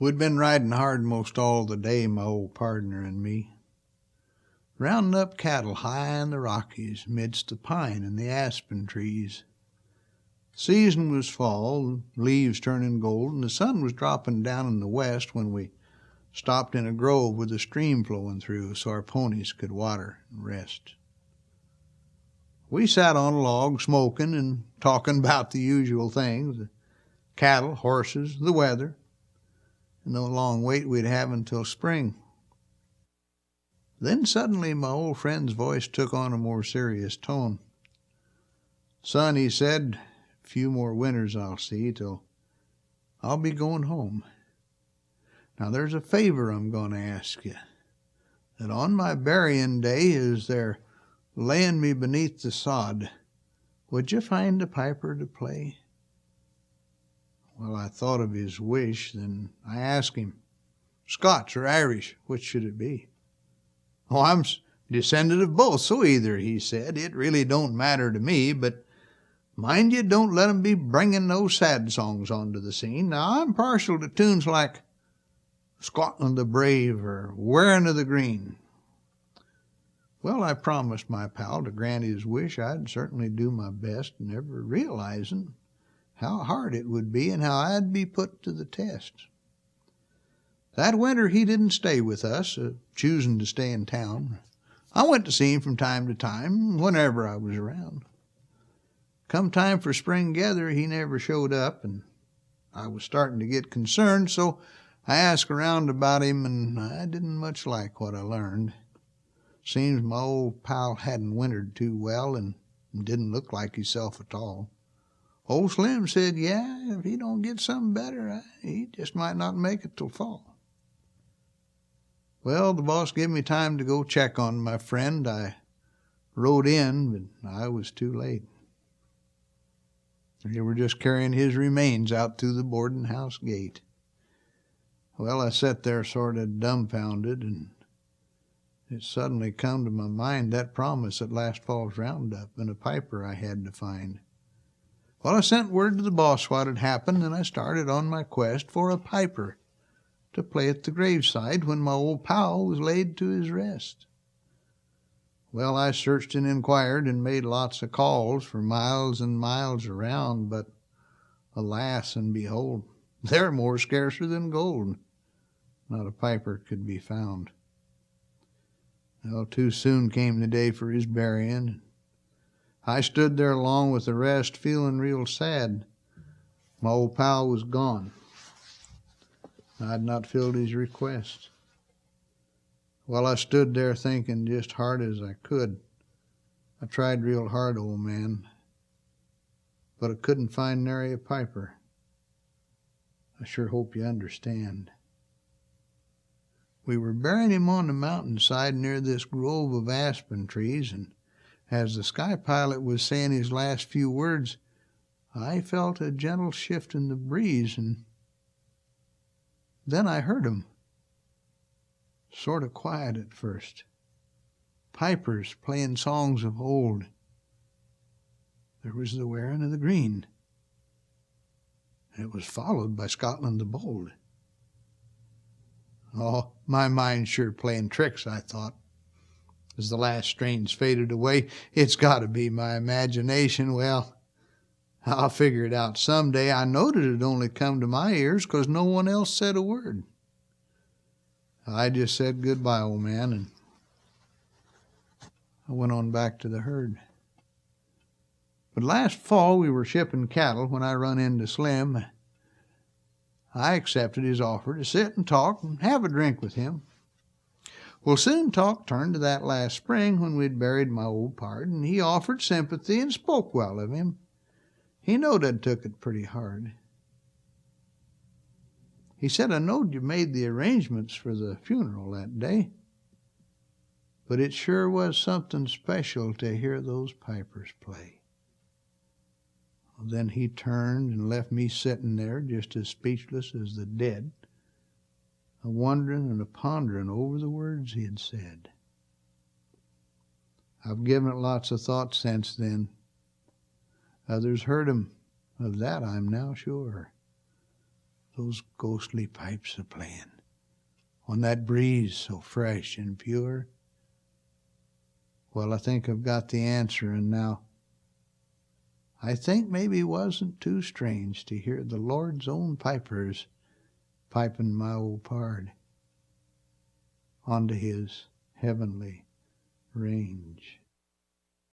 We'd been riding hard most all the day, my old pardner and me, rounding up cattle high in the Rockies, midst the pine and the aspen trees. Season was fall, leaves turning gold, and the sun was dropping down in the west when we stopped in a grove with a stream flowing through so our ponies could water and rest. We sat on a log smoking and talking about the usual things, the cattle, horses, the weather, and the long wait we'd have until spring. Then suddenly my old friend's voice took on a more serious tone. "Son," he said, "a few more winters I'll see till I'll be going home. Now there's a favor I'm going to ask you, that on my burying day, as they're laying me beneath the sod, would you find a piper to play?" Well, I thought of his wish, then I asked him, "Scotch or Irish, which should it be?" "Oh, I'm descended of both, so either," he said. "It really don't matter to me, but mind you, don't let 'em be bringing no sad songs onto the scene. Now, I'm partial to tunes like Scotland the Brave or Wearing of the Green." Well, I promised my pal to grant his wish. I'd certainly do my best, never realizing how hard it would be and how I'd be put to the test. That winter he didn't stay with us, choosing to stay in town. I went to see him from time to time, whenever I was around. Come time for spring gather, he never showed up, and I was starting to get concerned, so I asked around about him, and I didn't much like what I learned. Seems my old pal hadn't wintered too well and didn't look like himself at all. Old Slim said, yeah, if he don't get something better, he just might not make it till fall. Well, the boss gave me time to go check on my friend. I rode in, but I was too late. They were just carrying his remains out through the boarding house gate. Well, I sat there sort of dumbfounded, and it suddenly come to my mind that promise at last fall's roundup and a piper I had to find. Well, I sent word to the boss what had happened, and I started on my quest for a piper to play at the graveside when my old pal was laid to his rest. Well, I searched and inquired and made lots of calls for miles and miles around, but alas and behold, they're more scarcer than gold. Not a piper could be found. Well, too soon came the day for his burying. I stood there along with the rest, feeling real sad. My old pal was gone. I'd not filled his request. Well, I stood there thinking just hard as I could. I tried real hard, old man, but I couldn't find nary a piper. I sure hope you understand. We were burying him on the mountainside near this grove of aspen trees, and as the sky pilot was saying his last few words, I felt a gentle shift in the breeze, and then I heard him. Sort of quiet at first. Pipers playing songs of old. There was the Wearing of the Green. It was followed by Scotland the Bold. Oh, my mind's sure playing tricks, I thought. As the last strains faded away, it's got to be my imagination. Well, I'll figure it out someday. I knowed it'd only come to my ears 'cause no one else said a word. I just said goodbye, old man, and I went on back to the herd. But last fall we were shipping cattle when I run into Slim. I accepted his offer to sit and talk and have a drink with him. Well, soon talk turned to that last spring when we'd buried my old pard, and he offered sympathy and spoke well of him. He knowed I'd took it pretty hard. He said, I knowed you made the arrangements for the funeral that day, but it sure was something special to hear those pipers play. Well, then he turned and left me sitting there just as speechless as the dead, a-wondering and a-pondering over the words he had said. I've given it lots of thought since then. Others heard him, of that I'm now sure. those ghostly pipes a-playin', on that breeze so fresh and pure? Well, I think I've got the answer, and now I think maybe it wasn't too strange to hear the Lord's own pipers piping my old pard onto his heavenly range.